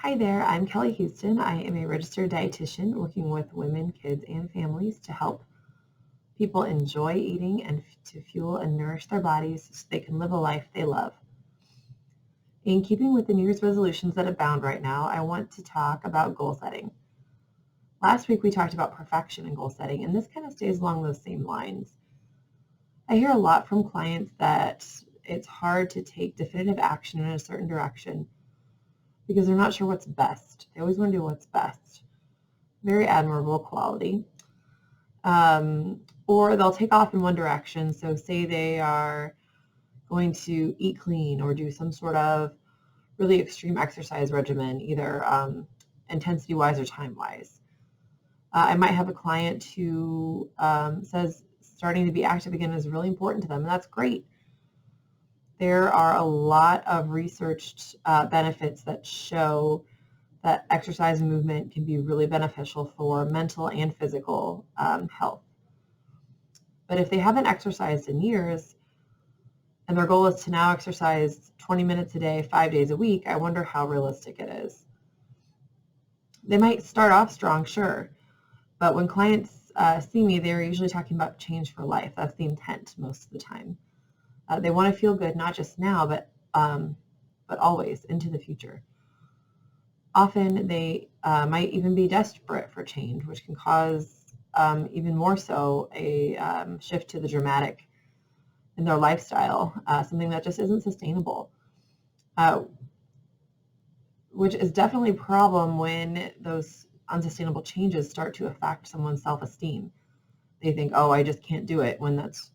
Hi there, I'm Kelly Houston. I am a registered dietitian working with women, kids, and families to help people enjoy eating and to fuel and nourish their bodies so they can live a life they love. In keeping with the New Year's resolutions that abound right now, I want to talk about goal setting. Last week we talked about perfection and goal setting, and this kind of stays along those same lines. I hear a lot from clients that it's hard to take definitive action in a certain direction because they're not sure what's best. They always want to do what's best. Very admirable quality. Or they'll take off in one direction. So say they are going to eat clean or do some sort of really extreme exercise regimen, either intensity-wise or time-wise. I might have a client who says starting to be active again is really important to them, and that's great. There are a lot of researched benefits that show that exercise and movement can be really beneficial for mental and physical health. But if they haven't exercised in years, and their goal is to now exercise 20 minutes a day, 5 days a week, I wonder how realistic it is. They might start off strong, sure, but when clients see me, they're usually talking about change for life. That's the intent most of the time. They want to feel good, not just now, but always into the future. Often they might even be desperate for change, which can cause even more so a shift to the dramatic in their lifestyle, something that just isn't sustainable, which is definitely a problem when those unsustainable changes start to affect someone's self-esteem. They think, oh, I just can't do it, when that's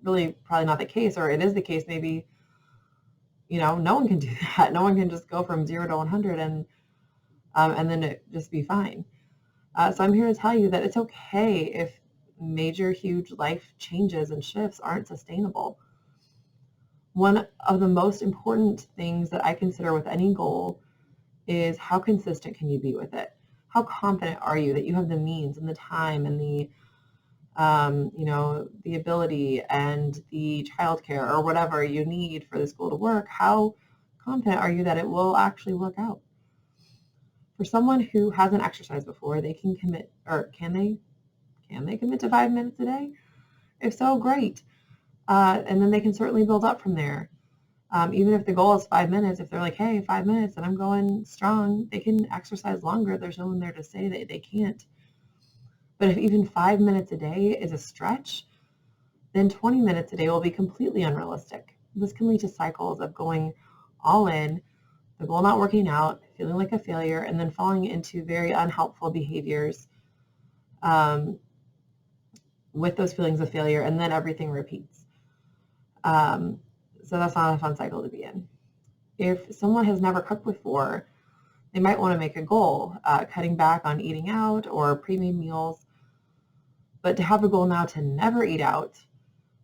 really probably not the case, or it is the case. Maybe, no one can do that. No one can just go from 0 to 100 and then it just be fine. So I'm here to tell you that it's okay if major, huge life changes and shifts aren't sustainable. One of the most important things that I consider with any goal is how consistent can you be with it? How confident are you that you have the means and the time and the the ability and the childcare or whatever you need for the school to work? How confident are you that it will actually work out? For someone who hasn't exercised before, they can commit, or can they commit to 5 minutes a day? If so, great. And then they can certainly build up from there. Even if the goal is 5 minutes, if they're like, hey, 5 minutes and I'm going strong, they can exercise longer. There's no one there to say that they can't. But if even 5 minutes a day is a stretch, then 20 minutes a day will be completely unrealistic. This can lead to cycles of going all in, the goal not working out, feeling like a failure, and then falling into very unhelpful behaviors with those feelings of failure, and then everything repeats. So that's not a fun cycle to be in. If someone has never cooked before, they might want to make a goal, cutting back on eating out or pre-made meals. But to have a goal now to never eat out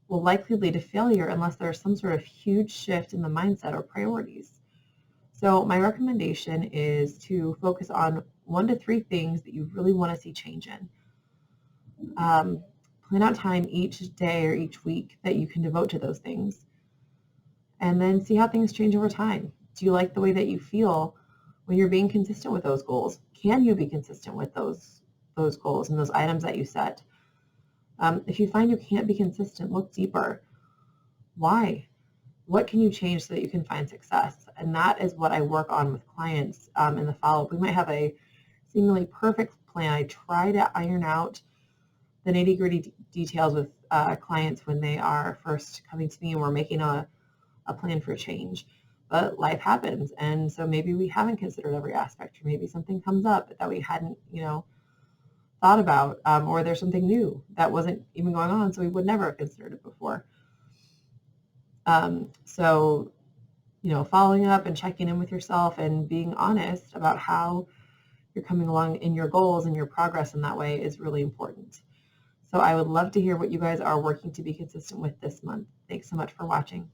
will likely lead to failure unless there's some sort of huge shift in the mindset or priorities. So my recommendation is to focus on 1 to 3 things that you really want to see change in. Plan out time each day or each week that you can devote to those things. And then see how things change over time. Do you like the way that you feel when you're being consistent with those goals? Can you be consistent with those goals and those items that you set? If you find you can't be consistent, look deeper. Why? What can you change so that you can find success? And that is what I work on with clients in the follow-up. We might have a seemingly perfect plan. I try to iron out the nitty-gritty details with clients when they are first coming to me and we're making a plan for change. But life happens, and so maybe we haven't considered every aspect, or maybe something comes up that we hadn't, thought about, or there's something new that wasn't even going on, so we would never have considered it before. So, following up and checking in with yourself and being honest about how you're coming along in your goals and your progress in that way is really important. So I would love to hear what you guys are working to be consistent with this month. Thanks so much for watching.